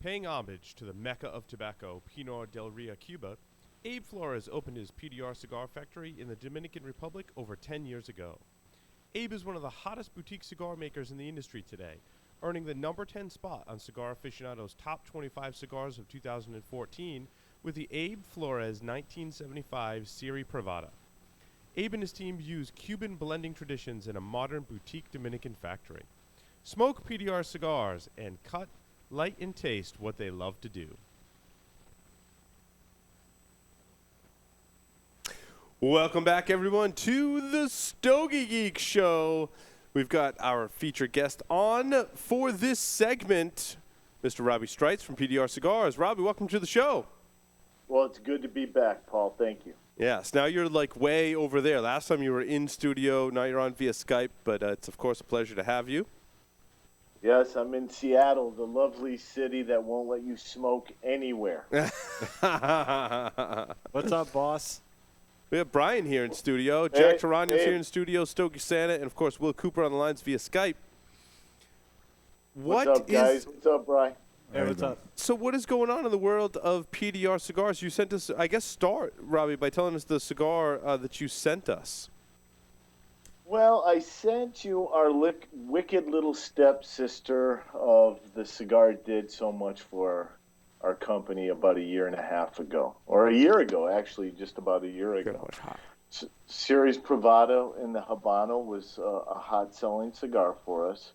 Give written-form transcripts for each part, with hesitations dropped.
Paying homage to the Mecca of tobacco, Pinar del Rio, Cuba, Abe Flores opened his PDR cigar factory in the Dominican Republic over 10 years ago. Abe is one of the hottest boutique cigar makers in the industry today, earning the number 10 spot on Cigar Aficionado's top 25 cigars of 2014 with the Abe Flores 1975 Serie Privada. Abe and his team use Cuban blending traditions in a modern boutique Dominican factory. Smoke PDR cigars and cut, light, and taste what they love to do. Welcome back, everyone, to the Stogie Geeks Show. We've got our featured guest on for this segment, Mr. Robbie Streitz from PDR Cigars. Robbie, welcome to the show. Well, it's good to be back, Paul. Thank you. Yes, now you're like way over there. Last time you were in studio, now you're on via Skype, but it's, of course, a pleasure to have you. Yes, I'm in Seattle, the lovely city that won't let you smoke anywhere. What's up, boss? We have Brian here in studio. Jack Taranian's here in studio. Stogie Santa, and, of course, Will Cooper on the lines via Skype. What's up, guys? What's up, Brian? Hey, what's up? So what is going on in the world of PDR cigars? You sent us, I guess, start, Robbie, by telling us the cigar that you sent us. Well, I sent you our wicked little stepsister of the cigar did so much for our company about a year and a half ago. Or a year ago, actually, just about a year ago. Series Privada in the Habano was a hot-selling cigar for us.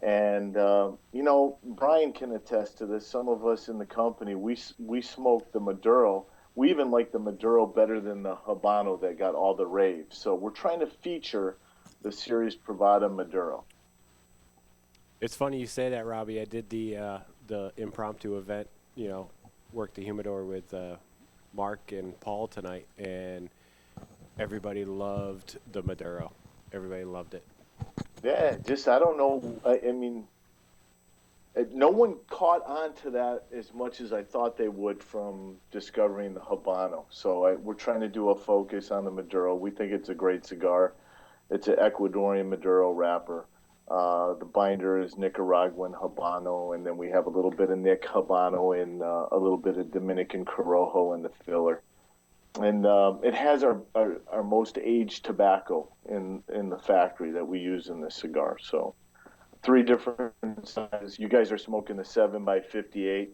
And, you know, Brian can attest to this. Some of us in the company, we smoked the Maduro. We even like the Maduro better than the Habano that got all the raves. So we're trying to feature the Series Privada Maduro. It's funny you say that, Robbie. I did the impromptu event, you know, worked the humidor with Mark and Paul tonight, and everybody loved the Maduro. Everybody loved it. Yeah, just, I don't know. I mean, no one caught on to that as much as I thought they would from discovering the Habano. So we're trying to do a focus on the Maduro. We think it's a great cigar. It's an Ecuadorian Maduro wrapper. The binder is Nicaraguan Habano, and then we have a little bit of Nic Habano and a little bit of Dominican Corojo in the filler. And it has our most aged tobacco in the factory that we use in this cigar. So 3 different sizes. You guys are smoking the 7x58.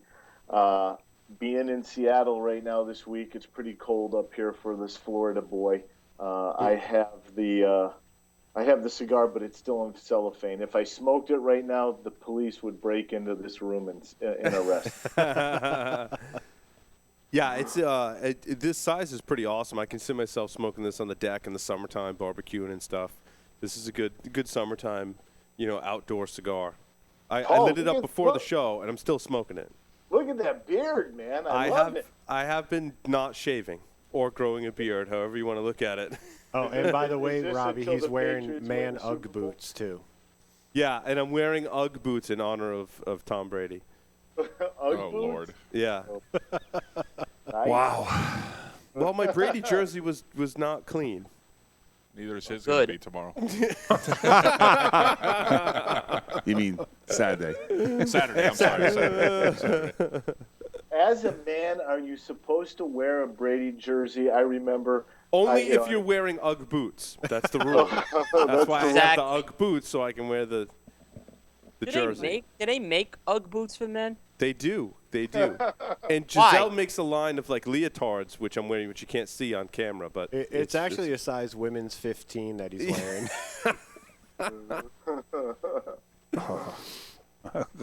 Being in Seattle right now this week, it's pretty cold up here for this Florida boy. I have the cigar, but it's still in cellophane. If I smoked it right now, the police would break into this room and arrest. Yeah, it's this size is pretty awesome. I can see myself smoking this on the deck in the summertime, barbecuing and stuff. This is a good summertime, you know, outdoor cigar. I lit it up before the show, and I'm still smoking it. Look at that beard, man. I love it. I have been not shaving or growing a beard, however you want to look at it. Oh, and by the way, Robbie, he's wearing man Ugg boots, too. Yeah, and I'm wearing Ugg boots in honor of Tom Brady. Oh, Lord. Yeah. Nice. Wow. Well, my Brady jersey was not clean. Neither is his going to be tomorrow. You mean Saturday? Saturday, I'm sorry. Saturday. As a man, are you supposed to wear a Brady jersey? I remember. Only if you're wearing Ugg boots. That's the rule. That's why I have the Ugg boots, so I can wear the jersey. Do they make Ugg boots for men? They do. They do. And Giselle makes a line of like leotards, which I'm wearing, which you can't see on camera. But it's actually a size women's 15 that he's wearing.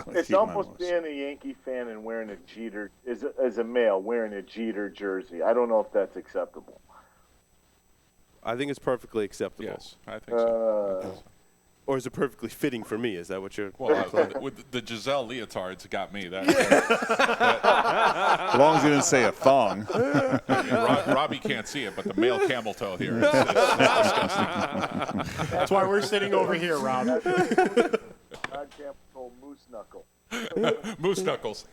It's almost being a Yankee fan and wearing a Jeter, as a male, wearing a Jeter jersey. I don't know if that's acceptable. I think it's perfectly acceptable. Yes, I think so. Or is it perfectly fitting for me? Is that what you're... Well, with the Giselle leotards got me. As long as you didn't say a thong. I mean, Robbie can't see it, but the male camel toe here is disgusting. That's why we're sitting over here, Rob. Not camel, moose knuckle. Moose knuckles.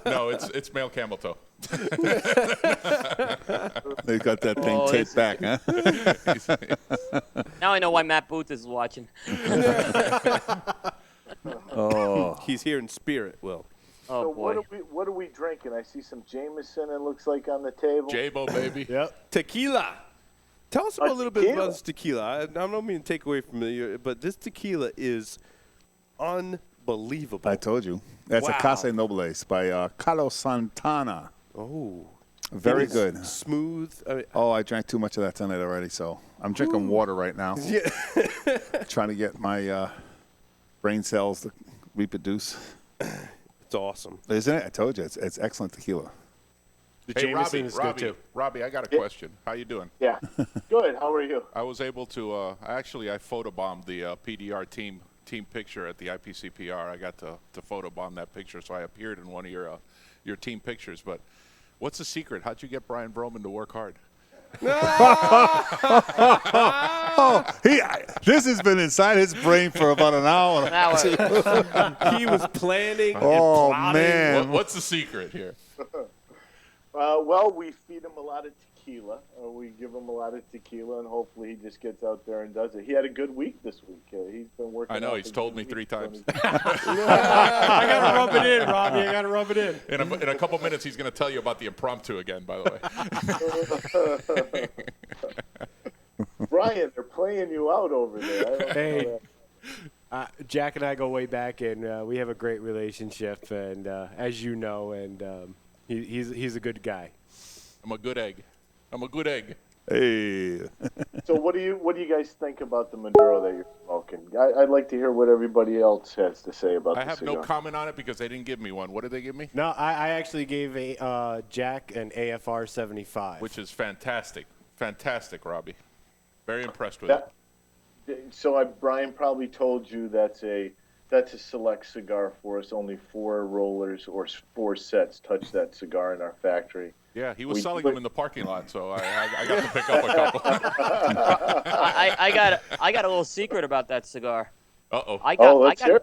No, it's male camel toe. They got that thing taped back, huh? Now I know why Matt Booth is watching. Oh, He's here in spirit, Will. Oh So boy. what are we drinking? I see some Jameson. It looks like on the table. J-Bo, baby. Yep. Tequila. Tell us about a little bit tequila. about this tequila. I don't mean to take away from you, but this tequila is unbelievable. I told you. That's Wow. a Casa Nobles by Carlos Santana. Oh. Very It is good. Smooth. I mean, Oh, I drank too much of that tonight already, so I'm drinking water right now. yeah. Trying to get my brain cells to reproduce. It's awesome. Isn't it? I told you. It's excellent tequila. The Hey, Jameson is good too. Robbie, I got a question. How you doing? Yeah. Good. How are you? I was able to. I photobombed the PDR team picture at the IPCPR. I got to photobomb that picture, so I appeared in one of your team pictures. But what's the secret? How'd you get Brian Broman to work hard? This has been inside his brain for about an hour. He was planning Oh, and plotting. man. What's the secret here? Well, we feed him a lot of tequila. We give him a lot of tequila, and hopefully he just gets out there and does it. He had a good week this week. He's been working. I know, out he's a told good me 3 week. times. I gotta rub it in, Robbie. I gotta rub it in. In a couple minutes, he's going to tell you about the impromptu again. By the way. Brian, they're playing you out over there. I don't know Hey. that. Jack and I go way back, and we have a great relationship. And as you know, and he's a good guy. I'm a good egg. Hey. So what do you guys think about the Maduro that you're smoking? I'd like to hear what everybody else has to say about I the have cigar. no comment on it because they didn't give me one. What did they give me? No, I actually gave Jack an AFR 75. Which is fantastic. Fantastic, Robbie. Very impressed with it. So Brian probably told you that's a select cigar for us. Only 4 rollers or 4 sets touch that cigar in our factory. Yeah, he was selling them in the parking lot, so I got to pick up a couple. I got a little secret about that cigar. Uh-oh. Let's hear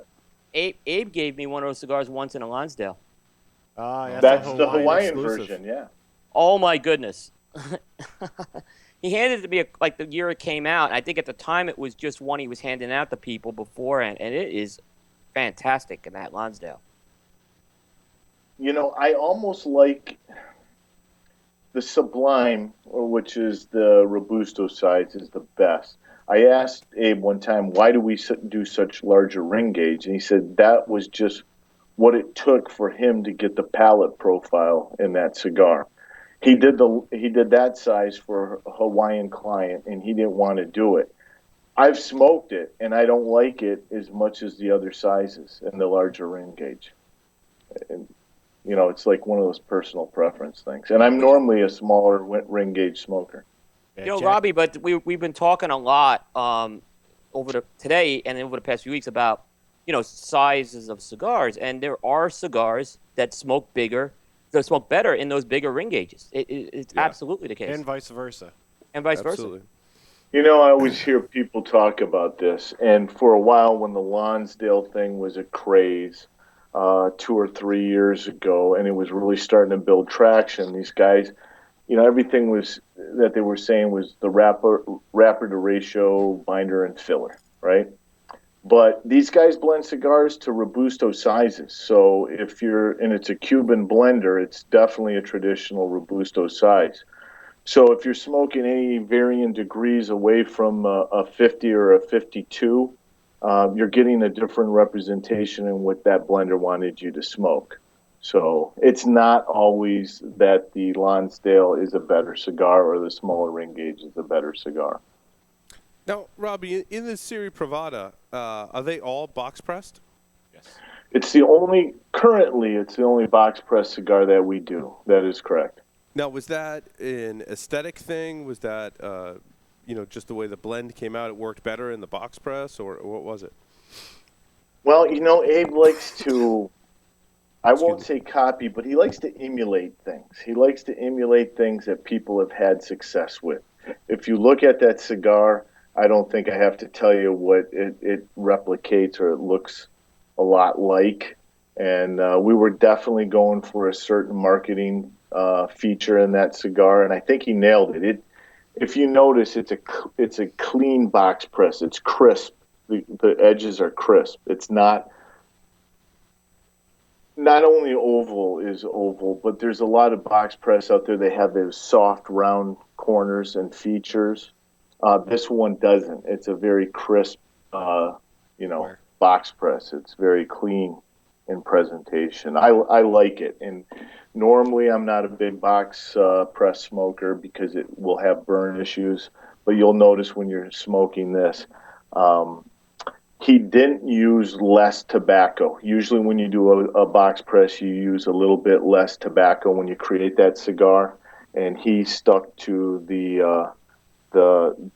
it. Abe gave me one of those cigars once in a Lonsdale. That's the Hawaiian exclusive. version, yeah. Oh my goodness. He handed it to me like the year it came out. I think at the time it was just one he was handing out to people beforehand, and it is fantastic in that Lonsdale. You know, I almost like the Sublime, which is the Robusto size, is the best. I asked Abe one time, why do we do such larger ring gauge? And he said that was just what it took for him to get the palate profile in that cigar. He did that size for a Hawaiian client, and he didn't want to do it. I've smoked it, and I don't like it as much as the other sizes and the larger ring gauge. And, you know, it's like one of those personal preference things. And I'm normally a smaller ring gauge smoker. You know, Robbie, but we've been talking a lot today and over the past few weeks about, you know, sizes of cigars, and there are cigars that smoke bigger, that smoke better in those bigger ring gauges. It's absolutely the case, And vice versa. and vice Absolutely. versa. You know, I always hear people talk about this, and for a while when the Lonsdale thing was a craze 2 or 3 years ago, and it was really starting to build traction, these guys, you know, everything was that they were saying was the wrapper to ratio, binder, and filler, right? But these guys blend cigars to Robusto sizes. So and it's a Cuban blender, it's definitely a traditional Robusto size. So if you're smoking any varying degrees away from a 50 or a 52, you're getting a different representation in what that blender wanted you to smoke. So it's not always that the Lonsdale is a better cigar or the smaller ring gauge is a better cigar. Now, Robbie, in this Serie Privada, are they all box pressed? Yes. Currently it's the only box press cigar that we do. That is correct. Now, was that an aesthetic thing? Was that, just the way the blend came out, it worked better in the box press, or what was it? Well, you know, Abe likes to, I won't say copy, but he likes to emulate things. He likes to emulate things that people have had success with. If you look at that cigar, I don't think I have to tell you what it replicates or it looks a lot like. And we were definitely going for a certain marketing feature in that cigar, and I think he nailed it. If you notice, it's a clean box press. It's crisp. The edges are crisp. It's not not only oval is oval, but there's a lot of box press out there. They have those soft, round corners and features. This one doesn't. It's a very crisp, Square. box press. It's very clean in presentation. I like it. And normally I'm not a big box press smoker because it will have burn issues. But you'll notice when you're smoking this, he didn't use less tobacco. Usually when you do a box press, you use a little bit less tobacco when you create that cigar. And he stuck to the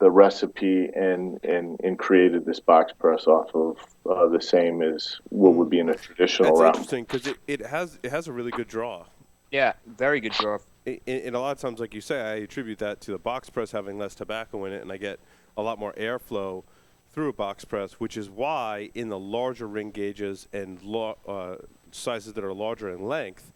recipe and created this box press off of the same as what would be in a traditional That's round. interesting because it has a really good draw. Yeah, very good draw. And a lot of times, like you say, I attribute that to the box press having less tobacco in it, and I get a lot more airflow through a box press, which is why in the larger ring gauges and sizes that are larger in length,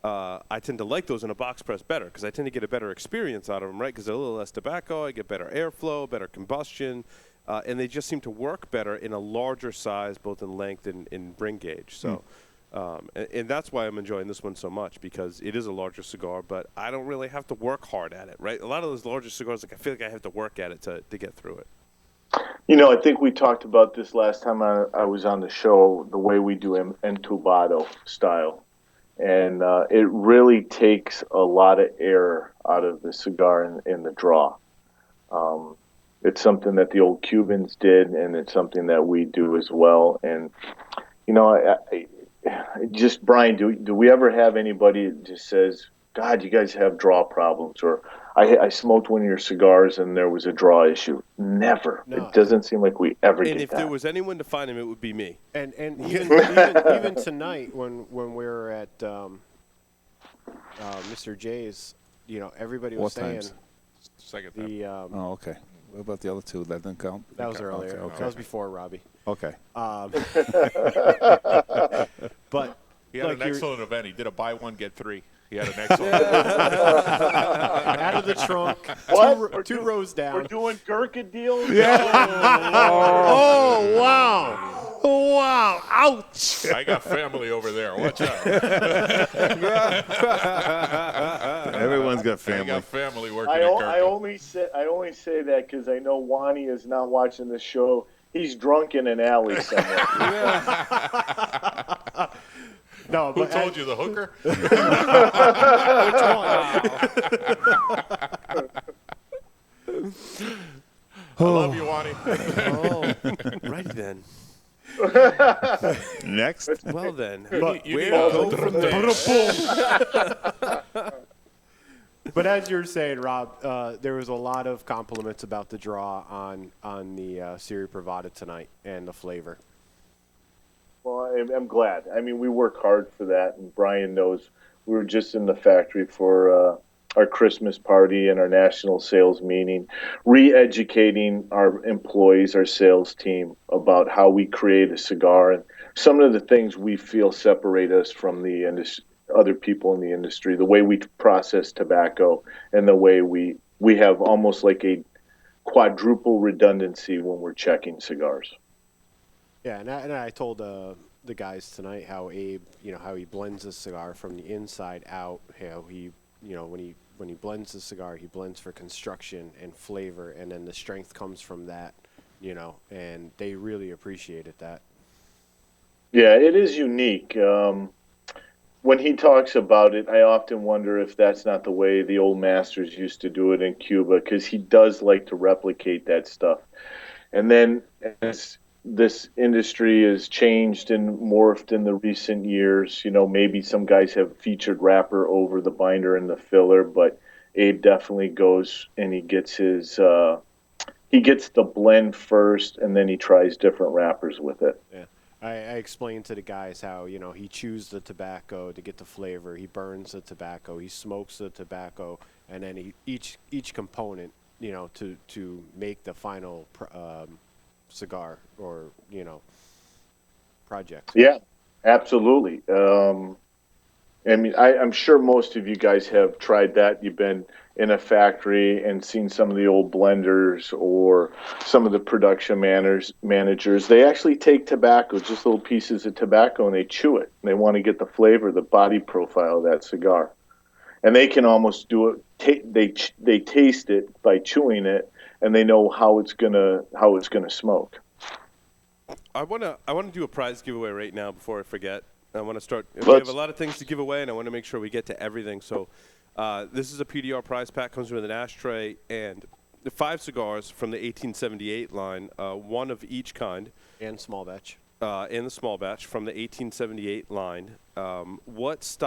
I tend to like those in a box press better because I tend to get a better experience out of them, right? Because they're a little less tobacco, I get better airflow, better combustion, and they just seem to work better in a larger size, both in length and in ring gauge. So. And that's why I'm enjoying this one so much, because it is a larger cigar, but I don't really have to work hard at it, right? A lot of those larger cigars, like I feel like I have to work at it to get through it. I think we talked about this last time I was on the show, the way we do entubado style. And it really takes a lot of air out of the cigar in the draw. It's something that the old Cubans did, and it's something that we do as well. And, just Brian, do we ever have anybody that just says, God, you guys have draw problems, or I smoked one of your cigars and there was a draw issue? Never. No. It doesn't seem like we ever And get if that. there was anyone to find him, it would be me. And even tonight when we were at Mr. J's, everybody was What saying times? Second time. the Oh, okay. What about the other two? That didn't count? that was earlier. Okay. That was before Robbie. Okay. But He had like an you're- excellent event. He did a buy one, get three. He had an excellent out of the trunk, What? two rows down. We're doing Gurkha deals? Oh wow! Wow! Ouch! I got family over there. Watch out. Everyone's got I family. got family working I at only say that because I know Wani is not watching the show. He's drunk in an alley somewhere. No, Who but told you, the hooker? I love you, Wani. Oh, right then. Next. Well then, You where need a- to go from there? But as you were saying, Rob, there was a lot of compliments about the draw on the Siri Pravada tonight and the flavor. Well, I'm glad. I mean, we work hard for that, and Brian knows. We were just in the factory for our Christmas party and our national sales meeting, re-educating our employees, our sales team, about how we create a cigar and some of the things we feel separate us from the other people in the industry, the way we process tobacco and the way we have almost like a quadruple redundancy when we're checking cigars. Yeah, and I told the guys tonight how Abe, how he blends the cigar from the inside out. How he, when he blends the cigar, he blends for construction and flavor, and then the strength comes from that. And they really appreciated that. Yeah, it is unique. When he talks about it, I often wonder if that's not the way the old masters used to do it in Cuba, because he does like to replicate that stuff. And then as this industry has changed and morphed in the recent years, maybe some guys have featured wrapper over the binder and the filler, but Abe definitely goes and he gets the blend first, and then he tries different wrappers with it. Yeah. I explained to the guys how, he chews the tobacco to get the flavor. He burns the tobacco. He smokes the tobacco. And then each component, to make the final cigar or, project. Yeah, absolutely. I mean, I'm sure most of you guys have tried that. You've been in a factory and seen some of the old blenders or some of the production managers, they actually take tobacco, just little pieces of tobacco, and they chew it. And they want to get the flavor, the body profile of that cigar. And they can almost do it. They taste it by chewing it, and they know how it's gonna smoke. I wanna do a prize giveaway right now before I forget. I want to start. We have a lot of things to give away, and I want to make sure we get to everything. So, this is a PDR prize pack. Comes with an ashtray and the 5 cigars from the 1878 line, one of each kind, And small batch. and the small batch from the 1878 line. What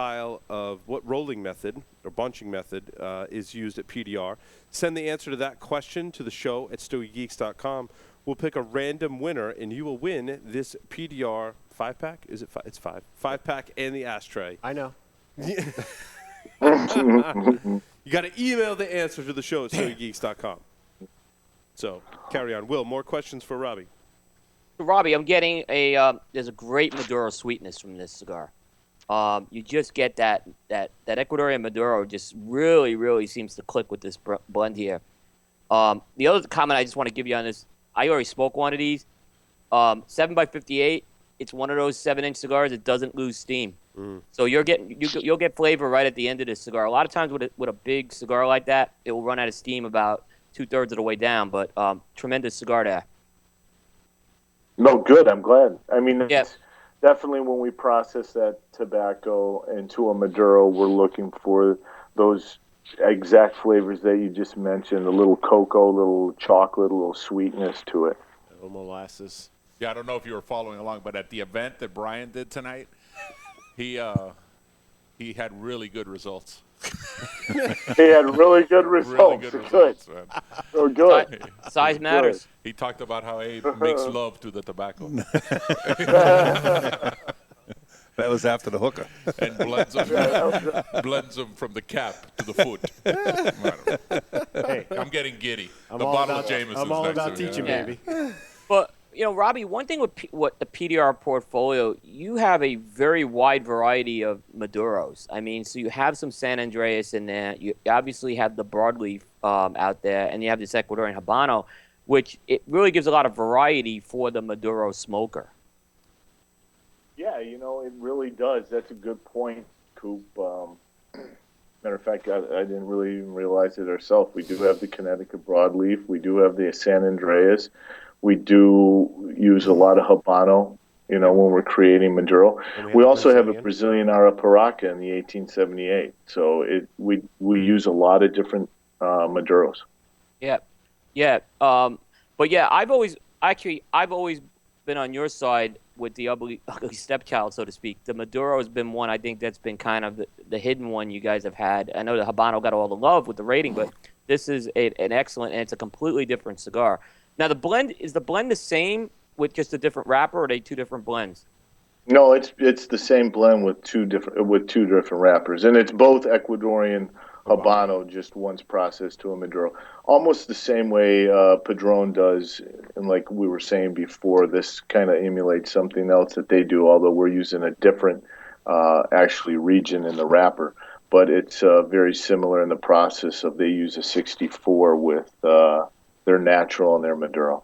rolling method or bunching method is used at PDR? Send the answer to that question to the show at StogieGeeks.com. We'll pick a random winner, and you will win this PDR 5-pack. Is it 5? It's 5. 5-pack and the ashtray. I know. You got to email the answer to the show at StogieGeeks.com. So, carry on. Will, more questions for Robbie? Robbie, I'm getting there's a great Maduro sweetness from this cigar. You just get that Ecuadorian Maduro just really seems to click with this blend here. The other comment I just want to give you on this, I already smoked one of these. 7x58. It's one of those 7-inch cigars. It doesn't lose steam. So you'll get flavor right at the end of this cigar. A lot of times with a big cigar like that, it will run out of steam about 2/3 of the way down. But tremendous cigar there. No, good. I'm glad. I mean, Yeah. it's definitely when we process that tobacco into a Maduro, we're looking for those exact flavors that you just mentioned, a little cocoa, a little chocolate, a little sweetness to it. A little molasses. Yeah, I don't know if you were following along, but at the event that Brian did tonight, he had really good results. He had really good results. Really good results, man. Oh, good. Size matters. He talked about how Abe makes love to the tobacco That was after the hooker. and blends them from the cap to the foot. Hey, I'm getting giddy. I'm The all bottle about, of Jameson's I'm all next about to me. teaching, Yeah. baby. But, Robbie, one thing with what the PDR portfolio, you have a very wide variety of Maduros. I mean, so you have some San Andreas in there. You obviously have the broadleaf out there, and you have this Ecuadorian Habano, which it really gives a lot of variety for the Maduro smoker. Yeah, it really does. That's a good point, Coop. Matter of fact, I didn't really even realize it ourselves. We do have the Connecticut broadleaf. We do have the San Andreas. We do use a lot of Habano, when we're creating Maduro. We also have a Brazilian Arapiraca in the 1878. So we use a lot of different Maduros. Yeah. But yeah, I've always been on your side with the ugly stepchild, so to speak. The Maduro has been one I think that's been kind of the hidden one you guys have had. I know the Habano got all the love with the rating, but this is an excellent, and it's a completely different cigar. Now, is the blend the same with just a different wrapper, or are they two different blends? No, it's the same blend with two different wrappers, and it's both Ecuadorian Habano, just one's processed to a Maduro, almost the same way Padron does. And like we were saying before, this kind of emulates something else that they do, although we're using a different actually region in the wrapper. But it's very similar in the process of they use a 64 with their natural and their Maduro.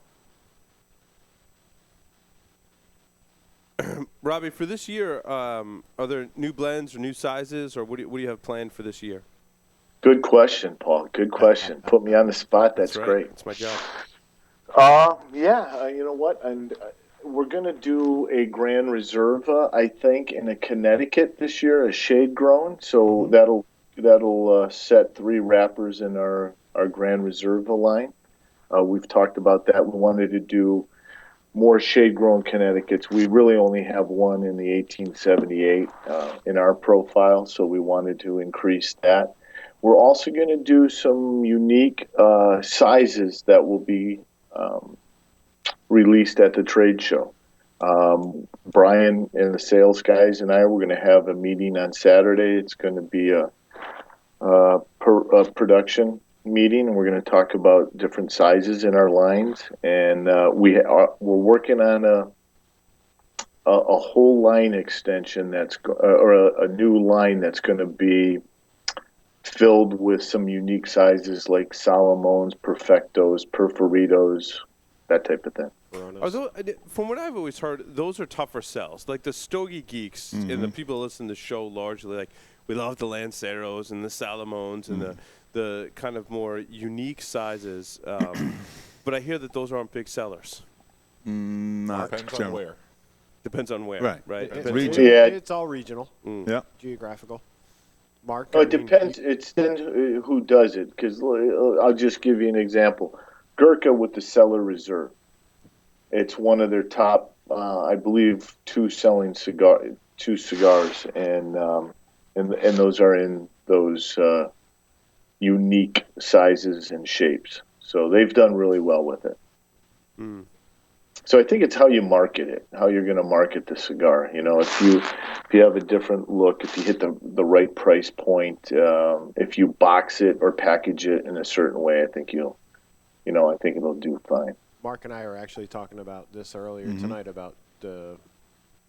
Robbie, for this year, are there new blends or new sizes, or what do you have planned for this year? Good question, Paul. Good question. Put me on the spot. That's right. great. That's my job. You know what? And we're going to do a Grand Reserva, I think, in a Connecticut this year, a shade grown. So that'll set 3 wrappers in our Grand Reserva line. We've talked about that. We wanted to do more shade grown Connecticut's. We really only have one in the 1878 in our profile, so we wanted to increase that. We're also going to do some unique sizes that will be released at the trade show. Brian and the sales guys and I, we're going to have a meeting on Saturday. It's going to be a production meeting, and we're going to talk about different sizes in our lines. And we're working on a whole line extension or a new line that's going to be filled with some unique sizes like Salomones, Perfectos, Perforitos, that type of thing. Coronas. Are those, from what I've always heard, those are tougher sells. Like the Stogie Geeks and the people who listen to the show largely, like we love the Lanceros and the Salomones and the kind of more unique sizes. But I hear that those aren't big sellers. Not Depends on general. where. Depends on where, Right. right? It- Depends- it- Yeah. It's all regional, Yeah. geographical. Mark? Oh, I it mean, depends. It's then who does it. Because I'll just give you an example. Gurkha with the Cellar Reserve. It's one of their top, I believe, two cigars, and those are in those unique sizes and shapes. So they've done really well with it. So I think it's how you market it, how you're going to market the cigar. You know, if you have a different look, if you hit the right price point, if you box it or package it in a certain way, I think I think it'll do fine. Mark and I were actually talking about this earlier tonight about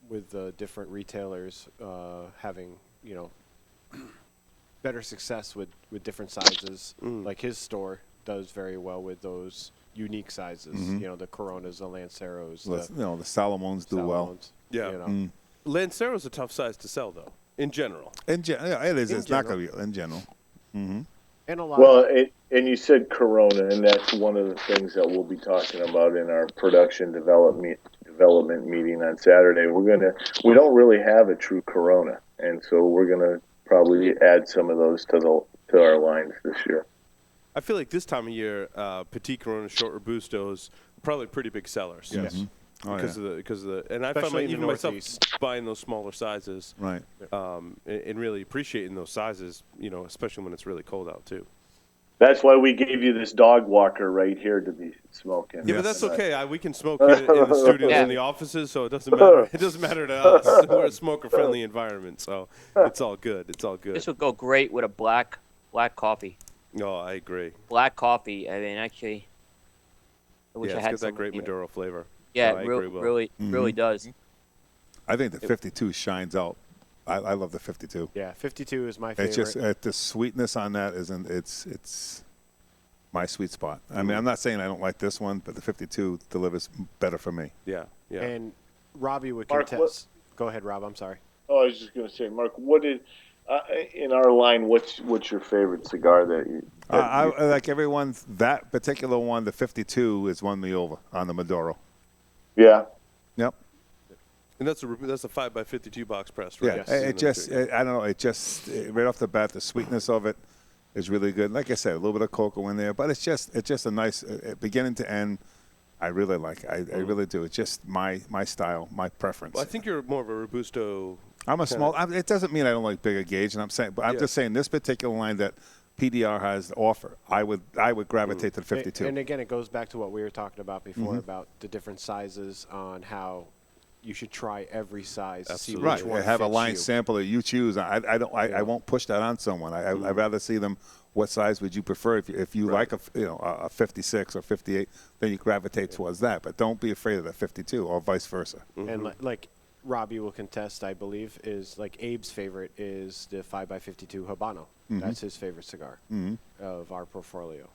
with the different retailers having better success with different sizes. Like his store does very well with those unique sizes. You know, the Coronas, the Lanceros, The Salomones do well. Salomones, Yeah. you know. Lancero's a tough size to sell, though, in general. Yeah, it is. In It's not going to be in general. And a lot. Well, and you said Corona, and that's one of the things that we'll be talking about in our production development meeting on Saturday. We don't really have a true Corona, and so we're gonna probably add some of those to our lines this year. I feel like this time of year, Petit Corona, Short Robustos, probably pretty big sellers. Yes. Oh, because yeah. of the and I find Especially in the even myself Northeast. buying those smaller sizes, Right. and really appreciating those sizes, especially when it's really cold out too. That's why we gave you this dog walker right here to be smoking. Yeah, but Yes. that's okay. We can smoke in the studios Yeah. and the offices, so it doesn't matter. It doesn't matter to us. We're a smoker-friendly environment, so it's all good. It's all good. This would go great with a black coffee. No, I agree. Black coffee. I mean, actually, I wish Yeah, I it's had got that some great here. Maduro flavor. Yeah, No, I agree, Will. really does. I think the 52 shines out. I love the 52. Yeah, 52 is my favorite. It's just the sweetness on that isn't. It's my sweet spot. I mean, I'm not saying I don't like this one, but the 52 delivers better for me. Yeah, yeah. And Robbie would Mark, contest. Go ahead, Rob. I'm sorry. Oh, I was just gonna say, Mark, what did in our line? What's your favorite cigar that you? I like everyone. That particular one, the 52, is won me over on the Maduro. Yeah. Yep. And that's a 5x52 box press, Yeah. right? Yes. It just. I don't know. It just right off the bat, the sweetness of it is really good. Like I said, a little bit of cocoa in there, but it's just a nice beginning to end. I really like it. I really do. It's just my style, my preference. Well, I think you're more of a Robusto. I'm a small. It doesn't mean I don't like bigger gauge, and I'm saying, but I'm Yeah. just saying this particular line that PDR has to offer, I would gravitate to the 52. And again, it goes back to what we were talking about before about the different sizes on how you should try every size to see Absolutely. right. which one Have a fits line you. sample that you choose. I won't push that on someone. I'd rather see them. What size would you prefer? If you like a 56 or 58, then you gravitate towards that. But don't be afraid of the 52 or vice versa. And like Robbie will contest, I believe, is like Abe's favorite is the 5x52 Habano. That's his favorite cigar of our portfolio.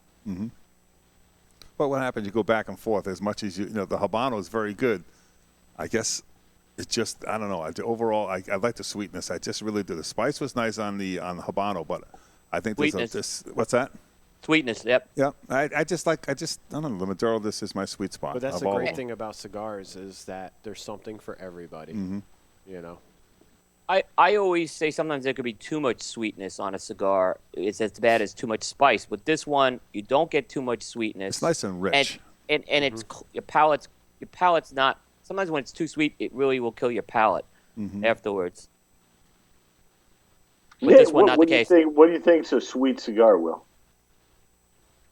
But what happens? You go back and forth as much as the Habano is very good. I guess it's just I don't know. Overall, I like the sweetness. I just really do. The spice was nice on the Habano, but I think Sweetness. what's that? Sweetness. Yep. Yeah, I just I don't know. The Maduro, this is my sweet spot. But that's of the all of great them. thing about cigars is that there's something for everybody. You know, I always say sometimes there could be too much sweetness on a cigar. It's as bad as too much spice. With this one, you don't get too much sweetness. It's nice and rich. And it's your palate's not. Sometimes when it's too sweet, it really will kill your palate afterwards. With this one, not the what do you case. think? What do you think's a sweet cigar, Will?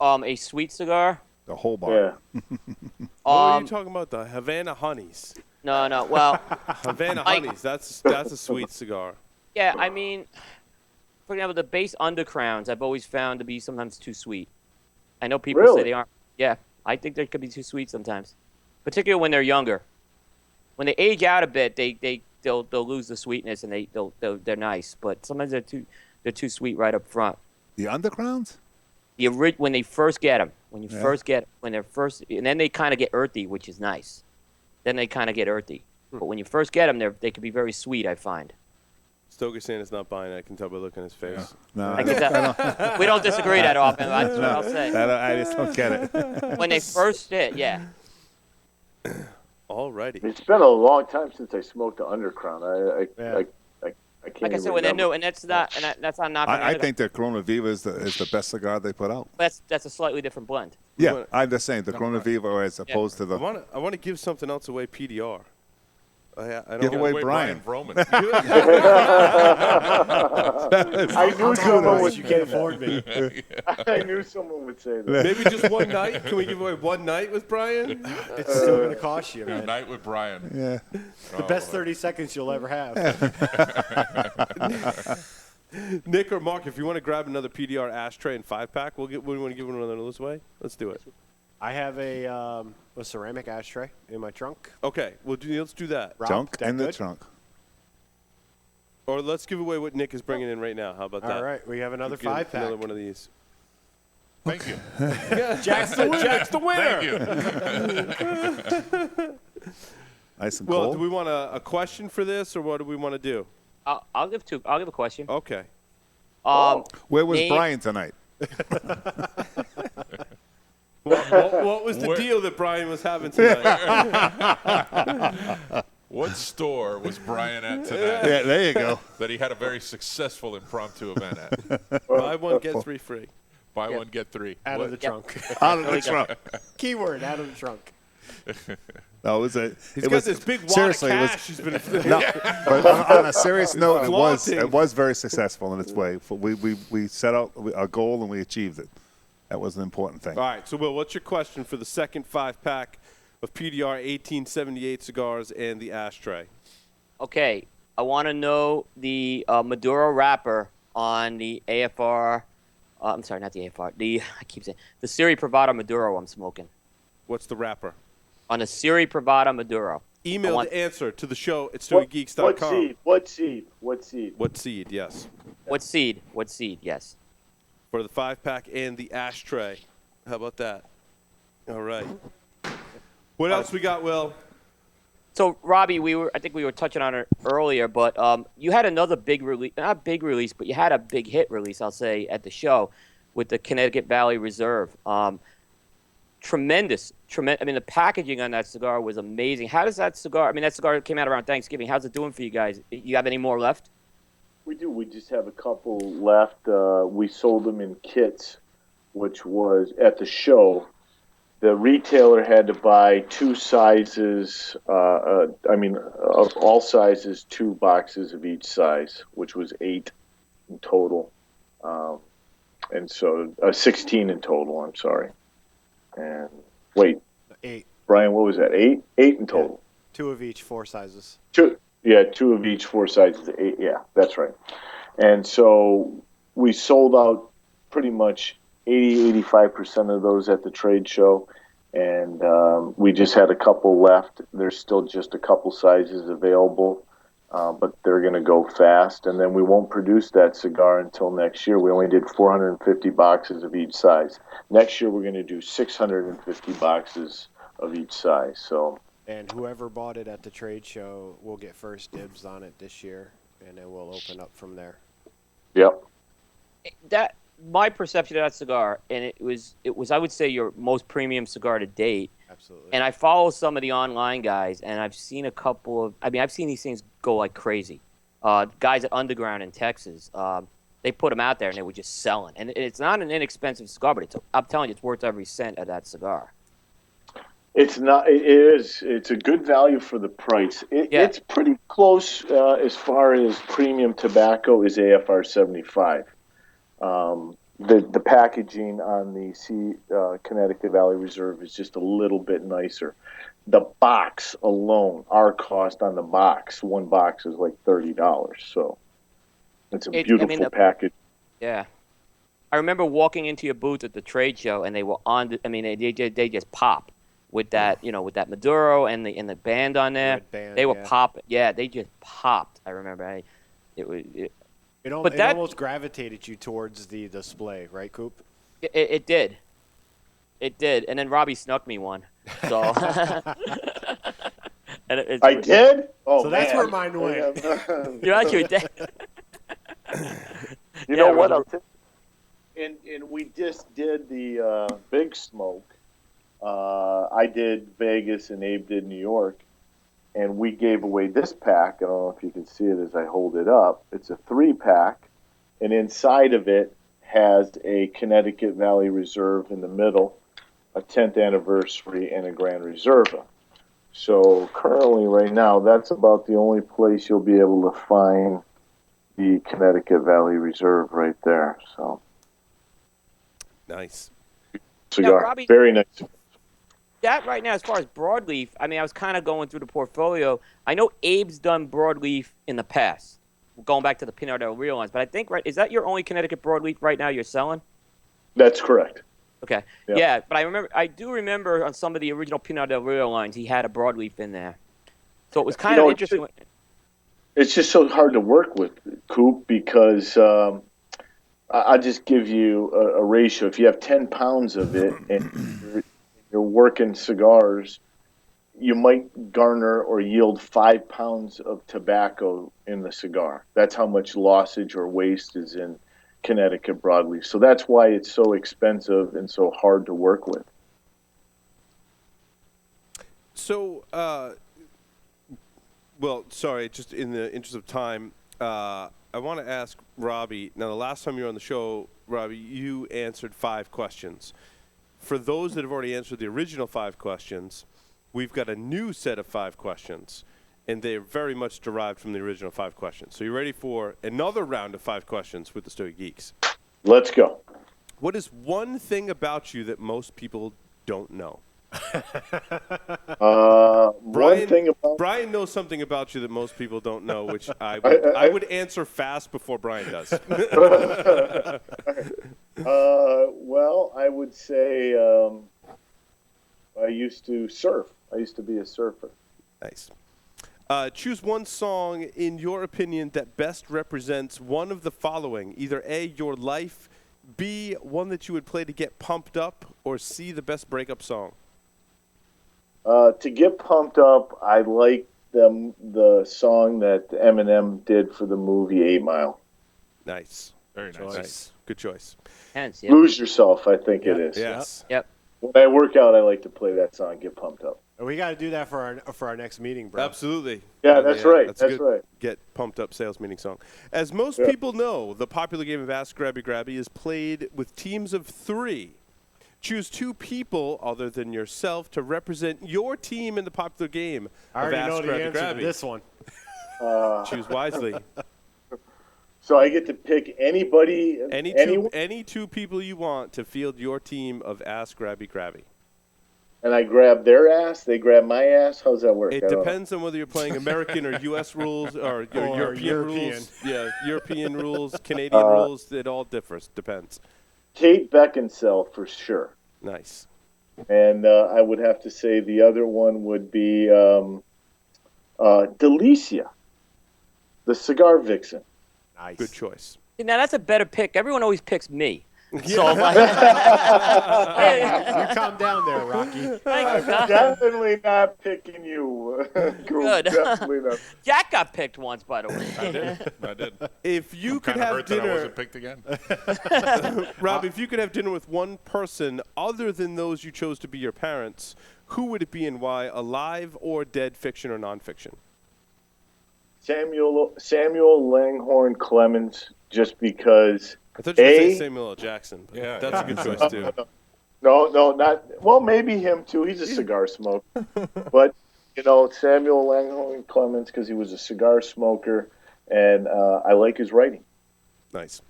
A sweet cigar. The whole bar. Yeah. What are you talking about? The Havana Honeys. No. Well, Havana Like- Honeys. That's a sweet cigar. yeah. I mean, for example, the base undercrowns I've always found to be sometimes too sweet. I know people Really? say they aren't. Yeah, I think they could be too sweet sometimes, particularly when they're younger. When they age out a bit, they'll lose the sweetness and they're nice, but sometimes they're too sweet right up front. The undergrounds? When they first get them, and then they kind of get earthy, which is nice. Then they kind of get earthy. But when you first get them, they can be very sweet, I find. Stogie saying is not buying it. I can tell by looking at his face. No, We don't disagree that often. That's what I'll say. I just don't get it. When they first hit, yeah. Alrighty. It's been a long time since I smoked the Underground. I can't. Like I said, even when they're remember. new, and that's not knocking. I think the Corona Viva is the best cigar they put out. that's a slightly different blend. Yeah, I'm just saying the Corona Viva as opposed to the. I want to give something else away. PDR. I don't Give know. away Brian. Vroman. I knew someone would. You can't afford me. I knew someone would say that. Maybe just one night. Can we give away one night with Brian? It's still going to cost you, man. Night with Brian. Yeah. The best 30 seconds you'll ever have. Nick or Mark, if you want to grab another PDR ashtray and 5-pack, we want to give one another this way. Let's do it. I have a ceramic ashtray in my trunk. Okay, let's do that. Rob, Junk that in the good? trunk. Or let's give away what Nick is bringing in right now. How about that? All right, we have another Get 5-pack. Another one of these. Thank you. Jack's the winner. Thank you. Nice and Well, cold. do we want a question for this, or what do we want to do? I'll give two. I'll give a question. Okay. Where was name- Brian tonight? What was the Where- deal that Brian was having tonight? What store was Brian at tonight Yeah, there you go. that he had a very successful impromptu event at? Buy one, get 3 free. Buy one, get 3. Out of the trunk. Out of the trunk. Keyword, out of the trunk. No, He's it got was this big wad seriously. of It was cash. He's been no, but on a serious note, flaunting. it was very successful in its way. We set out our goal and we achieved it. That was an important thing. All right, so Will, what's your question for the second 5-pack of PDR 1878 cigars and the ashtray? Okay, I want to know the Maduro wrapper on the AFR. I'm sorry, not the AFR. I keep saying the Siri Privada Maduro I'm smoking. What's the wrapper? On the Siri Privada Maduro. Email want- the answer to the show at What StogieGeeks.com. seed? What seed? What seed? What seed, yes. What seed? What seed? Yes. For the 5-pack and the ashtray. How about that? All right. What else we got, Will? So Robbie, I think we were touching on it earlier, but you had another big release, not big release, but you had a big hit release, I'll say, at the show with the Connecticut Valley Reserve. Tremendous. I mean, the packaging on that cigar was amazing. How does that cigar? I mean, that cigar came out around Thanksgiving. How's it doing for you guys? You have any more left? We do. We just have a couple left. We sold them in kits, which was at the show. The retailer had to buy 2 sizes. Of all sizes, 2 boxes of each size, which was 8 in total, and so 16 in total. I'm sorry. And wait, 8. Brian, what was that? 8? 8 in total. 2 of each, 4 sizes. 2 of each, 4 sizes. 8. Yeah, that's right. And so we sold out pretty much 85% of those at the trade show, and we just had a couple left. There's still just a couple sizes available, but they're going to go fast, and then we won't produce that cigar until next year. We only did 450 boxes of each size. Next year we're going to do 650 boxes of each size. So, And whoever bought it at the trade show will get first dibs on it this year, and then we'll open up from there. yep. That my perception of that cigar, and it was I would say your most premium cigar to date. Absolutely. And I follow some of the online guys, and I've seen a couple of. I mean, I've seen these things go like crazy. Guys at Underground in Texas, they put them out there, and they were just selling. And it's not an inexpensive cigar, but I'm telling you, it's worth every cent of that cigar. It's not. It is. It's a good value for the price. It's pretty close as far as premium tobacco is AFR 75. The packaging on the Connecticut Valley Reserve is just a little bit nicer. The box alone, our cost on the box, one box is like $30. So it's a beautiful package. Yeah. I remember walking into your booth at the trade show, and they were on. I mean, they just pop with that, with that Maduro and the band on there. Red band, they were yeah. popping. Yeah, they just popped. I remember. It But that- almost gravitated you towards the display, right, Coop? It did. It did. And then Robbie snuck me one. So. And I did. Oh, So that's man. where mine went. You actually did. You know what? Robbie. And we just did the Big Smoke. I did Vegas and Abe did New York. And we gave away this pack. I don't know if you can see it as I hold it up. It's a 3-pack. And inside of it has a Connecticut Valley Reserve in the middle, a 10th anniversary, and a Grand Reserva. So currently, right now, that's about the only place you'll be able to find the Connecticut Valley Reserve right there. So Nice. cigar, Robbie- very nice. That right now, as far as broadleaf, I mean, I was kind of going through the portfolio. I know Abe's done broadleaf in the past, going back to the Pinot Del Rio lines. But I think, is that your only Connecticut broadleaf right now you're selling? That's correct. Okay. Yeah. Yeah, but I do remember on some of the original Pinot Del Rio lines, he had a broadleaf in there. So it was kind of interesting. It's just so hard to work with, Coop, because I'll just give you a ratio. If you have 10 pounds of it and you're working cigars, you might garner or yield 5 pounds of tobacco in the cigar. That's how much lossage or waste is in Connecticut broadleaf. So that's why it's so expensive and so hard to work with. So, well, sorry, just in the interest of time, I want to ask Robbie. Now, the last time you were on the show, Robbie, you answered 5 questions. For those that have already answered the original 5 questions, we've got a new set of 5 questions, and they're very much derived from the original 5 questions. So you ready for another round of 5 questions with the Stogie Geeks? Let's go. What is one thing about you that most people don't know? One thing about Brian knows something about you that most people don't know, which I would answer fast before Brian does. well, I would say I used to surf. I used to be a surfer. Nice. Choose one song, in your opinion, that best represents one of the following. Either A, your life, B, one that you would play to get pumped up, or C, the best breakup song. To get pumped up, I like the song that Eminem did for the movie 8 Mile. Nice. Very nice. Nice. Good choice. Hence, yeah. Lose Yourself, I think it is. Yes. Yep. When I work out, I like to play that song, get pumped up. We got to do that for our next meeting, bro. Absolutely. Yeah, that's right. That's That's good. right. Get pumped up sales meeting song. As most people know, the popular game of Ask Grabby Grabby is played with teams of 3. Choose 2 people other than yourself to represent your team in the popular game I of already Ask know the Grabby answer Grabby. to this one. Choose wisely. So I get to pick anybody, Any 2 people you want to field your team of Ask Grabby Grabby. and I grab their ass, they grab my ass. How's that work? It depends on whether you're playing American or U.S. rules or European rules. Yeah, European rules, Canadian rules. It all differs. Depends. Kate Beckinsale for sure. Nice. And I would have to say the other one would be Delicia, the cigar vixen. Nice. Good choice. Now, that's a better pick. Everyone always picks me. So, You calm down there, Rocky. Definitely not picking you. Good. Definitely not. Jack got picked once, by the way. I did. If you could Kind of have hurt that I dinner, wasn't picked again. Rob, if you could have dinner with one person other than those you chose to be your parents, who would it be and why? Alive or dead, fiction or nonfiction? Samuel Langhorne Clemens, just because. I thought you were going to say Samuel L. Jackson. But Yeah, that's a good choice too. No, not. Well, maybe him too. He's a cigar smoker, but Samuel Langhorne Clemens because he was a cigar smoker, and I like his writing. Nice.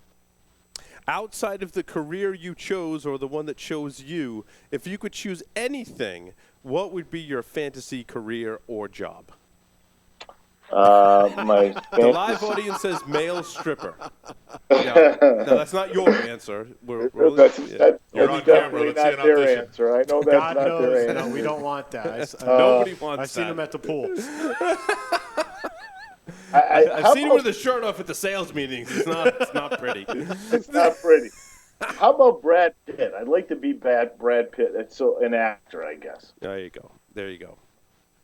Outside of the career you chose or the one that chose you, if you could choose anything, what would be your fantasy career or job? My The live audience says male stripper. No, that's not your answer. That's You're on camera. definitely Let's see not an their audition. answer. I know that's God not their knows. answer. No, we don't want that. Nobody wants I've seen that. him at the pool. I I've seen him with his shirt off at the sales meetings. It's not pretty. It's not pretty. How about Brad Pitt? I'd like to be Brad Pitt. It's an actor, I guess. There you go.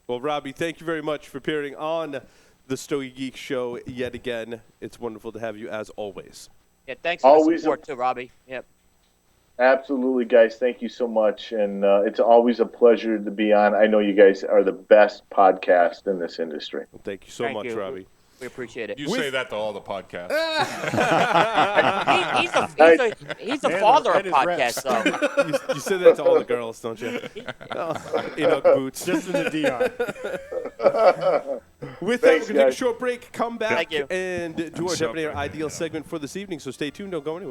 Well, Robbie, thank you very much for appearing on the Stogie Geeks show yet again. It's wonderful to have you as always. Yeah, thanks for the Always support too, Robbie. Yep. Absolutely, guys. Thank you so much. And it's always a pleasure to be on. I know you guys are the best podcast in this industry. Well, thank you so much, Robbie. We appreciate it. You say that to all the podcasts. He's the father of podcasts, though. You say that to all the girls, don't you? Enoch Boots. Just in the DR. With that, we're Thanks, going to take a guys. short break, come back, Thank you. and do our Debonair Ideal segment for this evening. So stay tuned. Don't go anywhere.